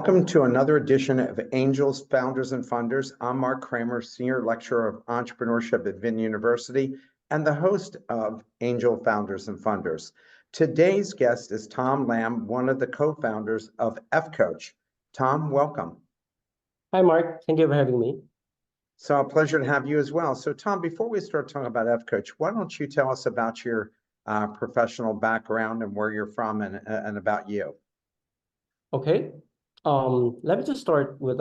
Welcome to another edition of Angels, Founders, and Funders. I'm Marc Kramer, Senior Lecturer of Entrepreneurship at Vin University and the host of Angel, Founders, and Funders. Today's guest is Tom Lam, one of the co-founders of F-Coach. Tom, welcome. Hi, Mark. Thank you for having me. So a pleasure to have you as well. So Tom, before we start talking about F-Coach, why don't you tell us about your professional background and where you're from and about you? Okay. Let me just start with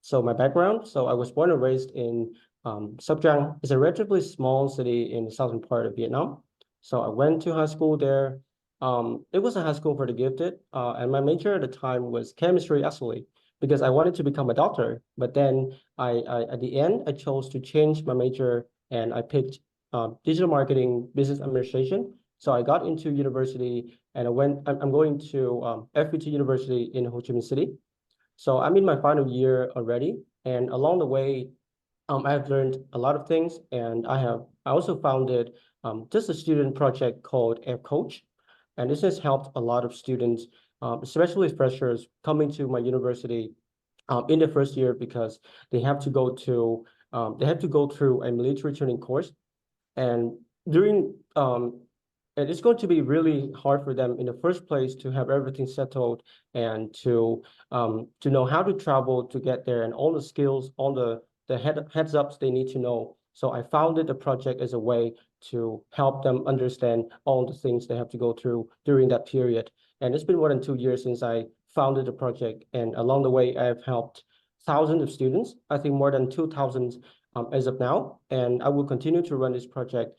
so my background. So I was born and raised in Sóc Trăng. It's a relatively small city in the southern part of Vietnam. So I went to high school there. It was a high school for the gifted, and my major at the time was chemistry, actually, because I wanted to become a doctor. But then I at the end I chose to change my major and I picked digital marketing, business administration. So I got into university and I'm going to FPT University in Ho Chi Minh City. So I'm in my final year already. And along the way, I've learned a lot of things. And I also founded just a student project called F-Coach. And this has helped a lot of students, especially freshers coming to my university in the first year because they have to go through a military training course. And during and it's going to be really hard for them in the first place to have everything settled and to know how to travel to get there and all the skills, all the heads ups they need to know. So I founded the project as a way to help them understand all the things they have to go through during that period. And it's been more than 2 years since I founded the project. And along the way, I've helped thousands of students, I think more than 2,000 as of now. And I will continue to run this project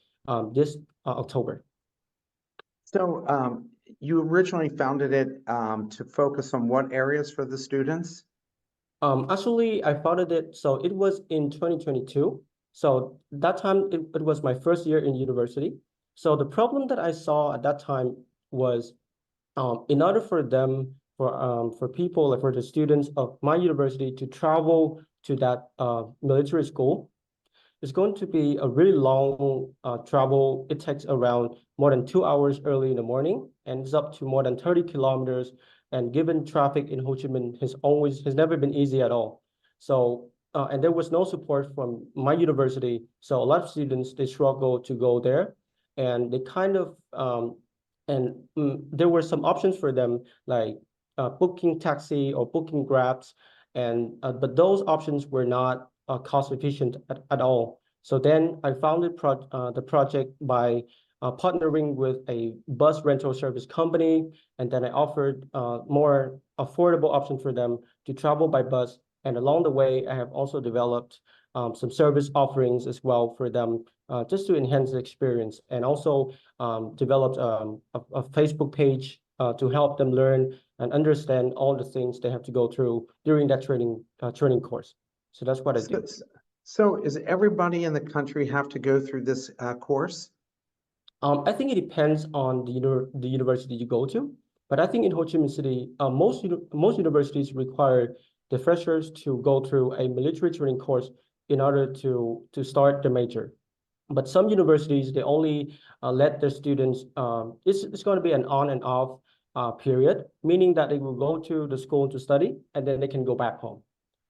this October. So you originally founded it to focus on what areas for the students? Actually, I founded it, so it was in 2022. So that time, it was my first year in university. So the problem that I saw at that time was in order for them, for people, like for the students of my university to travel to that military school, it's going to be a really long travel. It takes around more than 2 hours early in the morning, and it's up to more than 30 kilometers. And given traffic in Ho Chi Minh has never been easy at all. So and there was no support from my university. So a lot of students, they struggle to go there, and they kind of there were some options for them like booking taxi or booking Grabs, and but those options were not cost efficient at all. So then I founded the project by partnering with a bus rental service company, and then I offered more affordable option for them to travel by bus. And along the way, I have also developed some service offerings as well for them, just to enhance the experience, and also developed a Facebook page to help them learn and understand all the things they have to go through during that training course. So that's what I do. So is everybody in the country have to go through this course? I think it depends on the university you go to, but I think in Ho Chi Minh City, most universities require the freshers to go through a military training course in order to start the major. But some universities, they only let their students, it's going to be an on and off period, meaning that they will go to the school to study and then they can go back home.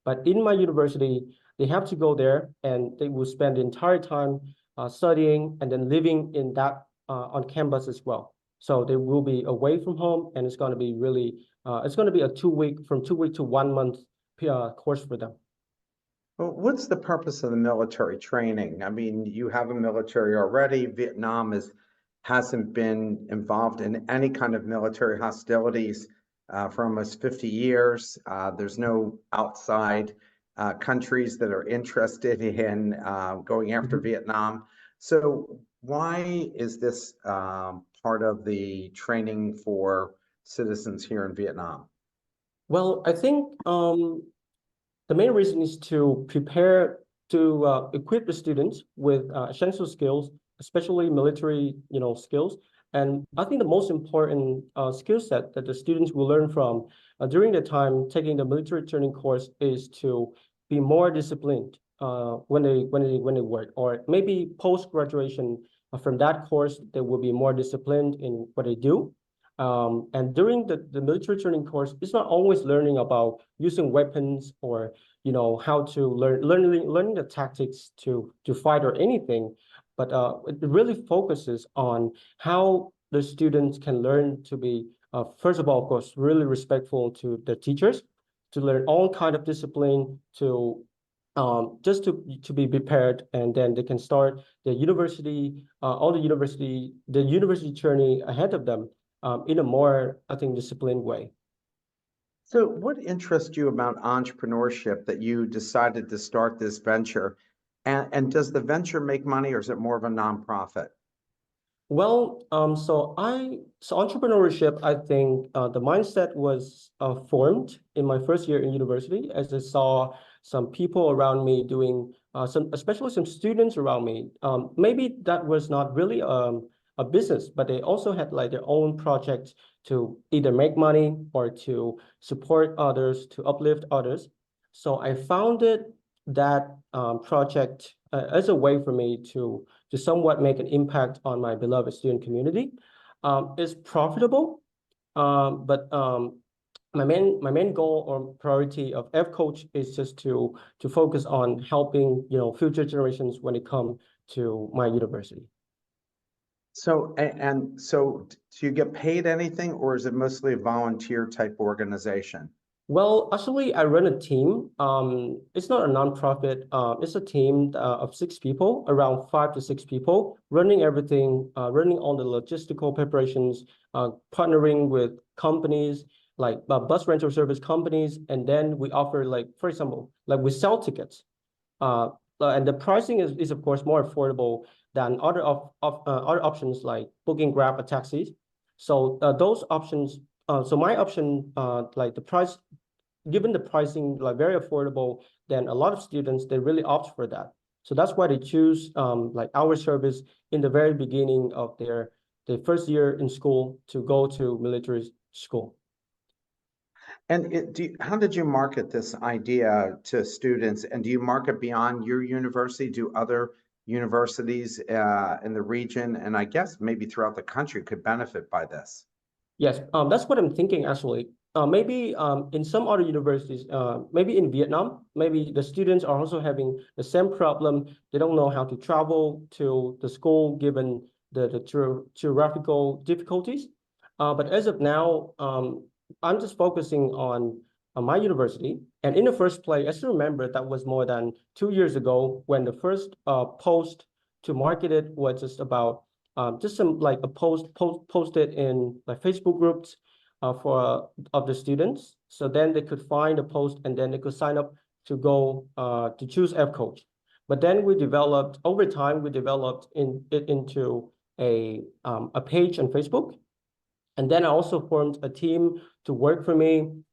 But in my university, they have to go there and they will spend the entire time studying and then living in that on campus as well. So they will be away from home, and it's going to be really, it's going to be a 2 week, from 2 week to 1 month course for them. Well, what's the purpose of the military training? I mean, you have a military already. Vietnam hasn't been involved in any kind of military hostilities for almost 50 years. There's no outside countries that are interested in going after Vietnam. So why is this part of the training for citizens here in Vietnam? Well, I think the main reason is to prepare to equip the students with essential skills, especially military, skills. And I think the most important skill set that the students will learn from during the time taking the military training course is to be more disciplined when they work, or maybe post graduation from that course they will be more disciplined in what they do. And during the military training course, it's not always learning about using weapons or how to learning the tactics to fight or anything, but it really focuses on how the students can learn to be first of all, of course, really respectful to the teachers, to learn all kind of discipline, to just to be prepared, and then they can start the university, the university journey ahead of them in a more, I think, disciplined way. So what interests you about entrepreneurship that you decided to start this venture? And does the venture make money or is it more of a nonprofit? Well, so entrepreneurship, I think the mindset was formed in my first year in university as I saw some people around me doing especially some students around me. Maybe that was not really a business, but they also had like their own projects to either make money or to support others, to uplift others. So I founded that project as a way for me to somewhat make an impact on my beloved student community. It's profitable, but my main goal or priority of F Coach is just to focus on helping future generations when it comes to my university. So do you get paid anything or is it mostly a volunteer type organization? Well, actually, I run a team. It's not a nonprofit. It's a team of 6 people, around 5 to 6 people, running everything, running all the logistical preparations, partnering with companies like bus rental service companies, and then we offer, like, for example, like we sell tickets. And the pricing is of course more affordable than other options like booking Grab or taxis. So those options. So my option, like the price, given the pricing like very affordable, then a lot of students they really opt for that. So that's why they choose like our service in the very beginning of their first year in school to go to military school. And how did you market this idea to students? And do you market beyond your university? Do other universities in the region and I guess maybe throughout the country could benefit by this? Yes, that's what I'm thinking actually. Maybe in some other universities, maybe in Vietnam, maybe the students are also having the same problem. They don't know how to travel to the school given the geographical difficulties. But as of now, I'm just focusing on my university. And in the first place, I still remember that was more than 2 years ago when the first post to market it was just about just some like a posted in like Facebook groups for of the students. So then they could find a post and then they could sign up to go to choose F Coach. But then we developed over time, we developed it into a page on Facebook. And then I also formed a team to work for me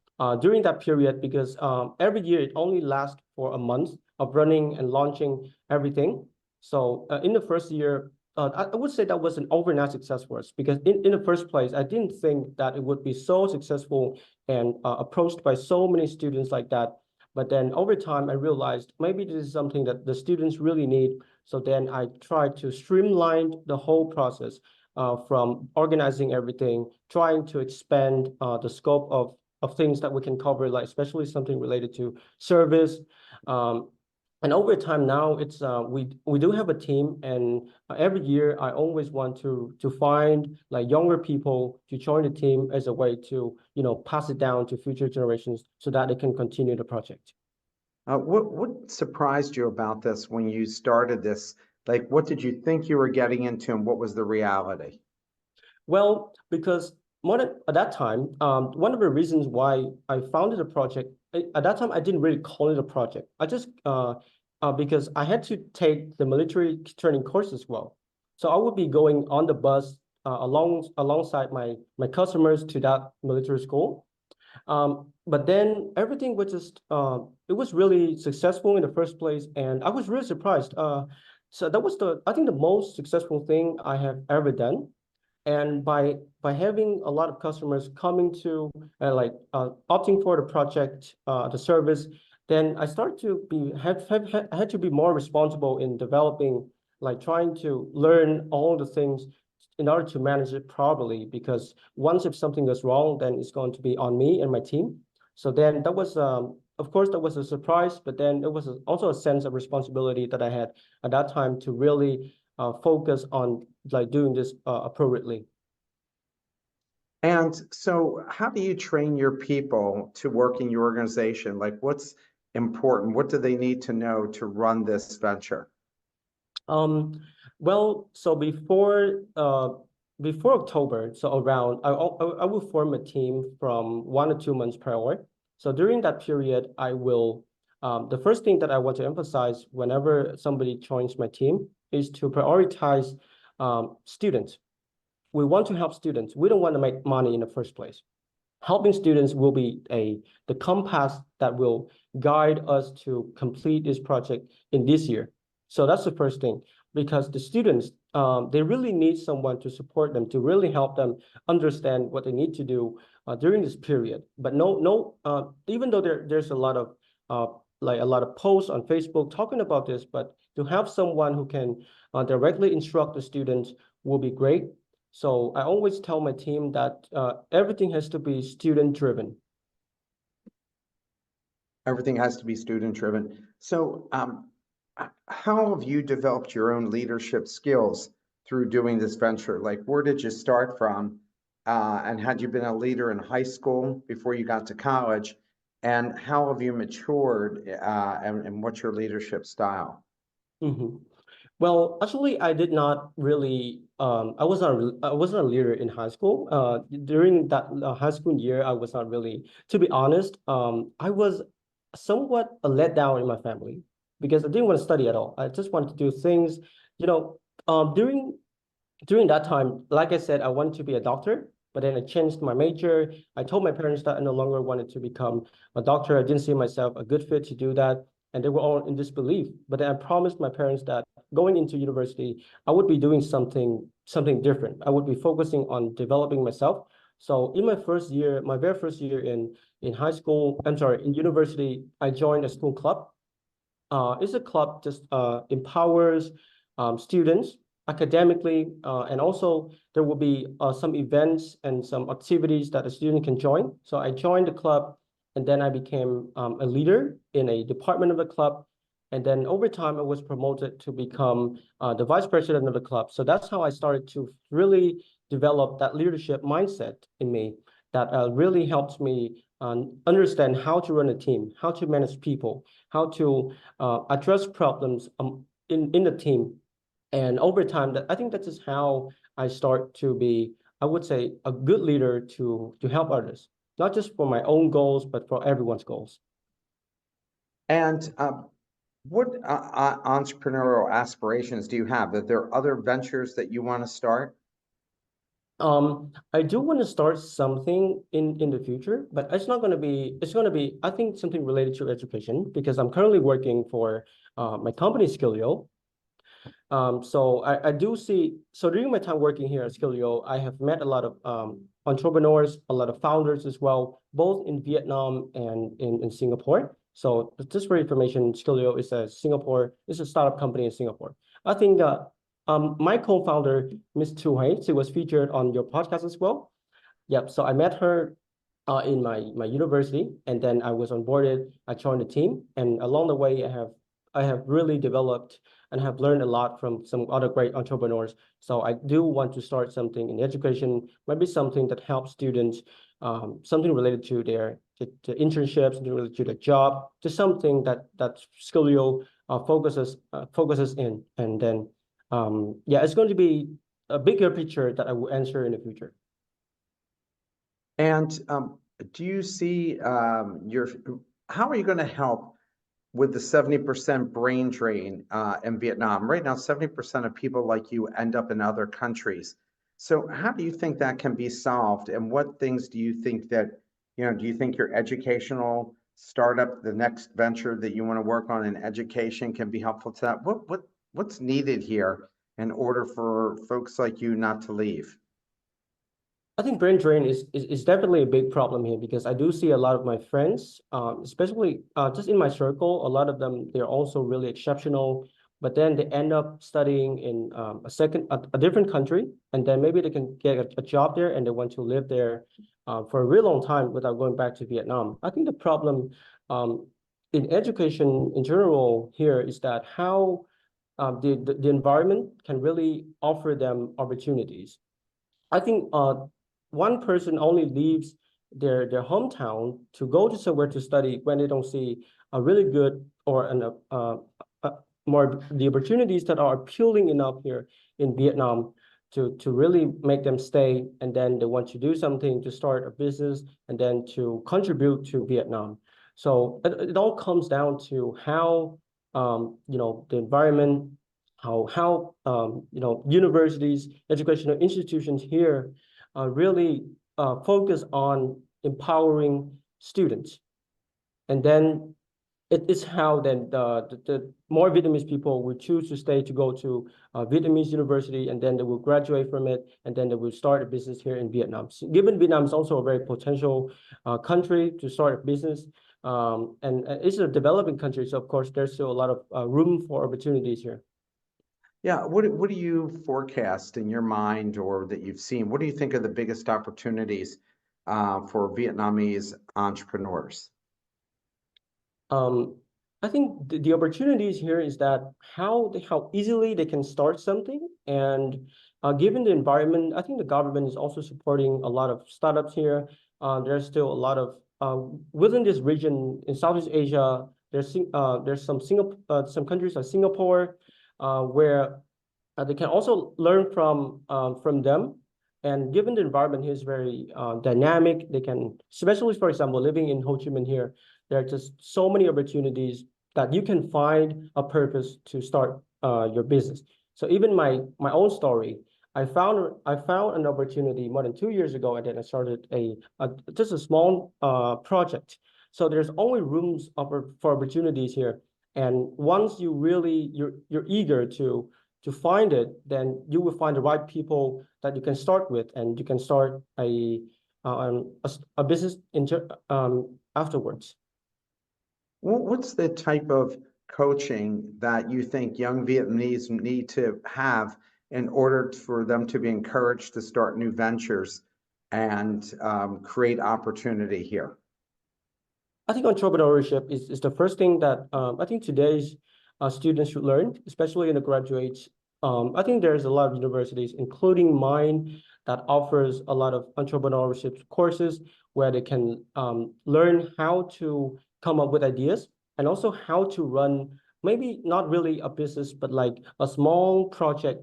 during that period because every year it only lasts for a month of running and launching everything. So in the first year, I would say that was an overnight success for us because in the first place, I didn't think that it would be so successful and approached by so many students like that. But then over time, I realized maybe this is something that the students really need. So then I tried to streamline the whole process from organizing everything, trying to expand the scope of things that we can cover, like especially something related to service. And over time now, it's we do have a team, and every year I always want to find like younger people to join the team as a way to pass it down to future generations so that they can continue the project. What surprised you about this when you started this? Like, what did you think you were getting into, and what was the reality? Well, because more than at that time, one of the reasons why I founded a project at that time, I didn't really call it a project. I just because I had to take the military training course as well. So I would be going on the bus alongside my customers to that military school. But then everything was just it was really successful in the first place, and I was really surprised. So that was I think the most successful thing I have ever done. And by having a lot of customers coming to like opting for the project, the service, then I started to I had to be more responsible in developing, like trying to learn all the things in order to manage it properly, because once if something goes wrong, then it's going to be on me and my team. So then that was, of course, that was a surprise, but then it was also a sense of responsibility that I had at that time to really focus on like doing this appropriately. And so how do you train your people to work in your organization? Like what's important? What do they need to know to run this venture? Well, so before October, so around I will form a team from 1 to 2 months prior. So during that period, I will the first thing that I want to emphasize whenever somebody joins my team is to prioritize students. We want to help students. We don't want to make money in the first place. Helping students will be the compass that will guide us to complete this project in this year. So that's the first thing, because the students, they really need someone to support them, to really help them understand what they need to do during this period. But even though there's a lot of like a lot of posts on Facebook talking about this, but to have someone who can directly instruct the students will be great. So I always tell my team that everything has to be student driven. Everything has to be student driven. So how have you developed your own leadership skills through doing this venture? Like where did you start from? And had you been a leader in high school before you got to college? And how have you matured and what's your leadership style? Mhm. Well, actually, I did not really. I wasn't a leader in high school. During that high school year, I was not really. To be honest, I was somewhat a letdown in my family because I didn't want to study at all. I just wanted to do things, you know. During that time, like I said, I wanted to be a doctor, but then I changed my major. I told my parents that I no longer wanted to become a doctor. I didn't see myself a good fit to do that, and they were all in disbelief. But then I promised my parents that going into university, I would be doing something different. I would be focusing on developing myself. So in my first year, my very first year in high school, I'm sorry, in university, I joined a school club. It's a club just empowers students academically, and also there will be some events and some activities that a student can join. So I joined the club, and then I became a leader in a department of the club. And then over time, I was promoted to become the vice president of the club. So that's how I started to really develop that leadership mindset in me that really helps me understand how to run a team, how to manage people, how to address problems in the team. And over time, that I think that is how I start to be, I would say, a good leader to help others, not just for my own goals, but for everyone's goals. And what entrepreneurial aspirations do you have? Are there other ventures that you want to start? I do want to start something in the future, but it's not going to be, it's going to be, I think, something related to education, because I'm currently working for my company, Skillio. So I do see, so during my time working here at Skillio, I have met a lot of entrepreneurs, a lot of founders as well, both in Vietnam and in Singapore. So just for information, Skillio is a startup company in Singapore. I think my co-founder, Miss Tu Hai, she was featured on your podcast as well. Yep. So I met her in my university, and then I was onboarded. I joined the team, and along the way, I have really developed and have learned a lot from some other great entrepreneurs. So I do want to start something in education, maybe something that helps students, something related to their to internships, something related to their job, just something that Skillio focuses in, and then yeah, it's going to be a bigger picture that I will answer in the future. And do you see how are you going to help with the 70% brain drain in Vietnam? Right now, 70% of people like you end up in other countries. So how do you think that can be solved? And what things do you think that, do you think your educational startup, the next venture that you want to work on in education can be helpful to that? What's needed here in order for folks like you not to leave? I think brain drain is definitely a big problem here, because I do see a lot of my friends, especially just in my circle, a lot of them, they're also really exceptional. but then they end up studying in a different country, and then maybe they can get a job there and they want to live there for a real long time without going back to Vietnam. I think the problem in education in general here is that how the environment can really offer them opportunities. I think one person only leaves their hometown to go to somewhere to study when they don't see a really good or uh, more the opportunities that are appealing enough here in Vietnam to really make them stay, and then they want to do something to start a business and then to contribute to Vietnam. So it all comes down to how the environment, how universities, educational institutions here really focus on empowering students, and then it is how then the more Vietnamese people will choose to stay to go to Vietnamese university, and then they will graduate from it, and then they will start a business here in Vietnam. So, given Vietnam is also a very potential country to start a business, and it's a developing country, so of course there's still a lot of room for opportunities here. Yeah, what do you forecast in your mind or that you've seen? What do you think are the biggest opportunities for Vietnamese entrepreneurs? Um, I think the opportunities here is that how easily they can start something, and given the environment, I think the government is also supporting a lot of startups here. There's still a lot of within this region in Southeast Asia. There's some countries like Singapore, where they can also learn from them. And given the environment here is very dynamic, they can, especially for example, living in Ho Chi Minh here, there are just so many opportunities that you can find a purpose to start your business. So even my own story, I found an opportunity more than 2 years ago, and then I started just a small project. So there's only rooms for opportunities here, and once you're eager to find it, then you will find the right people that you can start with, and you can start a business afterwards. What's the type of coaching that you think young Vietnamese need to have in order for them to be encouraged to start new ventures and create opportunity here? I think entrepreneurship is the first thing that I think today's students should learn, especially in the graduates. I think there's a lot of universities, including mine, that offers a lot of entrepreneurship courses where they can learn how to come up with ideas, and also how to run maybe not really a business, but like a small project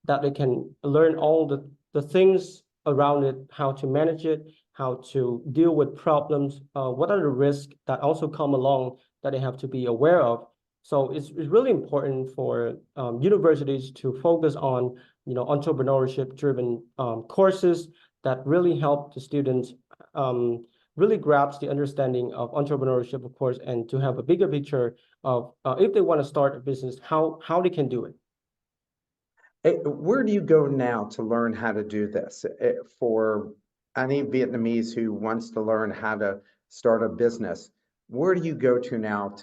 that they can learn all the things around it, how to manage it, how to deal with problems, what are the risks that also come along that they have to be aware of. So it's really important for universities to focus on entrepreneurship driven courses that really help the students really grasp the understanding of entrepreneurship, of course, and to have a bigger picture of if they want to start a business, how they can do it. Where do you go now to learn how to do this? For any Vietnamese who wants to learn how to start a business, where do you go to now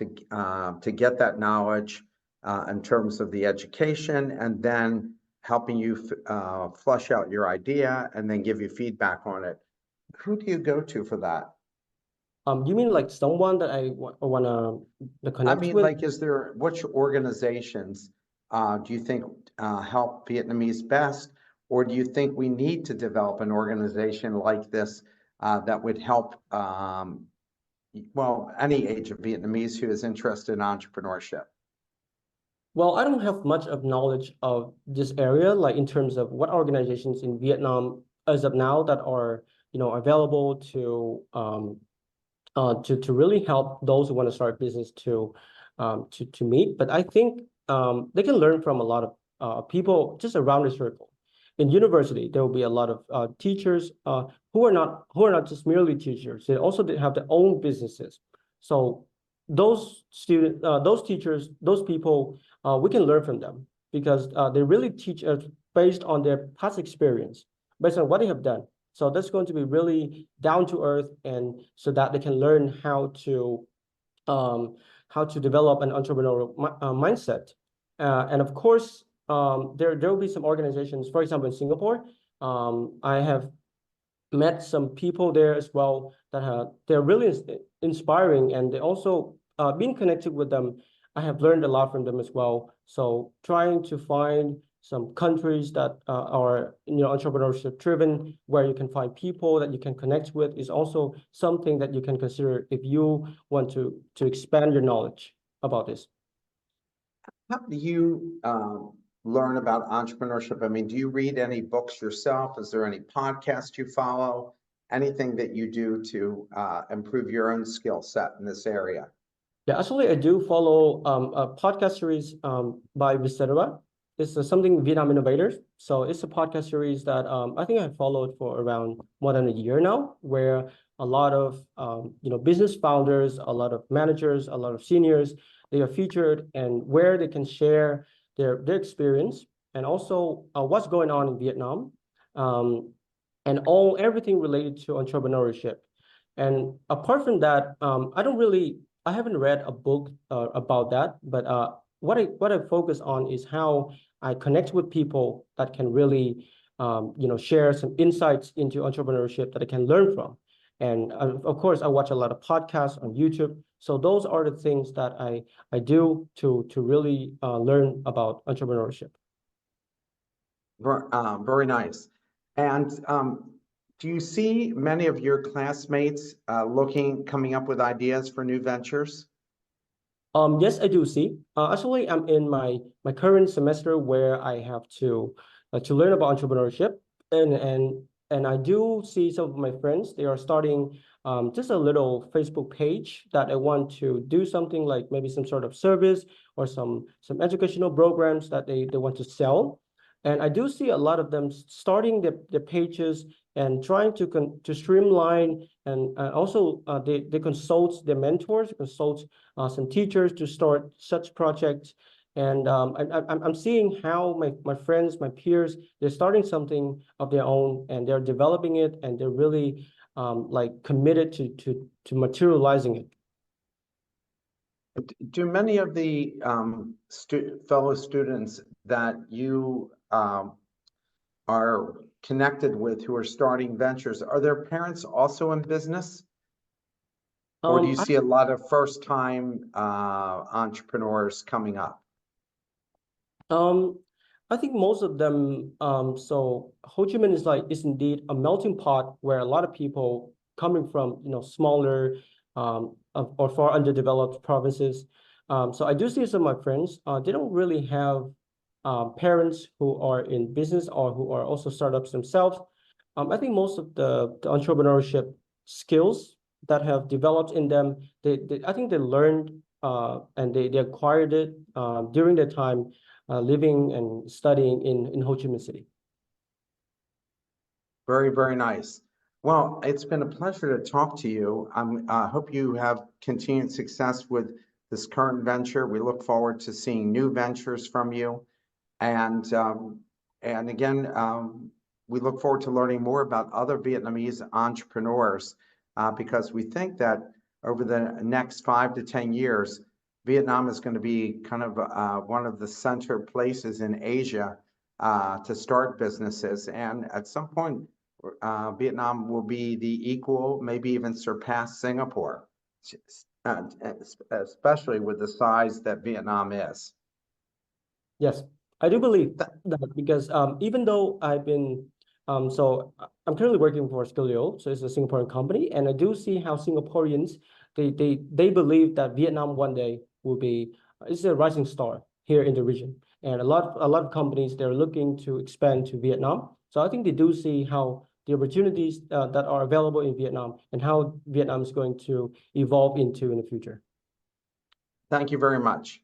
to get that knowledge in terms of the education, and then helping you flush out your idea and then give you feedback on it? Who do you go to for that? You mean like someone that I wanna I connect mean, with? like, which organizations do you think help Vietnamese best? Or do you think we need to develop an organization like this that would help, well, any age of Vietnamese who is interested in entrepreneurship? Well, I don't have much of knowledge of this area, like in terms of what organizations in Vietnam as of now that are, available to really help those who want to start business to meet. But I think they can learn from a lot of people just around the circle. In university, there will be a lot of teachers who are not just merely teachers. They also have their own businesses. So those teachers, those people, we can learn from them because they really teach us based on their past experience, based on what they have done. So that's going to be really down to earth, and so that they can learn how to develop an entrepreneurial mindset. And of course, there will be some organizations, for example, in Singapore, I have met some people there as well that they're really inspiring, and they also being connected with them, I have learned a lot from them as well. So trying to find some countries that are entrepreneurship driven, where you can find people that you can connect with, is also something that you can consider if you want to expand your knowledge about this. How do you learn about entrepreneurship? I mean, do you read any books yourself? Is there any podcast you follow? Anything that you do to improve your own skill set in this area? Yeah, actually, I do follow a podcast series by Vietcetera. It's something Vietnam Innovators. So it's a podcast series that I think I've followed for around more than a year now, where a lot of business founders, a lot of managers, a lot of seniors, they are featured, and where they can share their experience, and also what's going on in Vietnam, um, and everything related to entrepreneurship. And apart from that, I haven't read a book about that, but what I focus on is how I connect with people that can really share some insights into entrepreneurship that I can learn from. And of course, I watch a lot of podcasts on YouTube. So those are the things that I do to really learn about entrepreneurship. Very nice. And do you see many of your classmates coming up with ideas for new ventures? Yes, I do see. Actually, I'm in my current semester where I have to learn about entrepreneurship, and I do see some of my friends. They are starting just a little Facebook page that I want to do something like maybe some sort of service or some educational programs that they want to sell. And I do see a lot of them starting their pages and trying to streamline, and also they consult their mentors, consult some teachers to start such projects. And I'm seeing how my friends, my peers, they're starting something of their own, and they're developing it, and they're really like committed to materializing it. Do many of the fellow students that you are connected with who are starting ventures, are their parents also in business? Or do you see a lot of first-time entrepreneurs coming up? Um, I think most of them, so Ho Chi Minh is indeed a melting pot where a lot of people coming from, smaller or far underdeveloped provinces. So I do see some of my friends, they don't really have parents who are in business or who are also startups themselves. I think most of the entrepreneurship skills that have developed in them, I think they learned and they acquired it during their time living and studying in Ho Chi Minh City. Very, very nice. Well, it's been a pleasure to talk to you. I hope you have continued success with this current venture. We look forward to seeing new ventures from you. And again, we look forward to learning more about other Vietnamese entrepreneurs because we think that over the next 5 to 10 years, Vietnam is going to be kind of one of the center places in Asia to start businesses. And at some point, Vietnam will be the equal, maybe even surpass Singapore, especially with the size that Vietnam is. Yes, I do believe that because even though I'm currently working for Skillio, so it's a Singaporean company, and I do see how Singaporeans they believe that Vietnam one day will be it's a rising star here in the region, and a lot of companies they're looking to expand to Vietnam. So I think they do see how the opportunities that are available in Vietnam and how Vietnam is going to evolve into in the future. Thank you very much.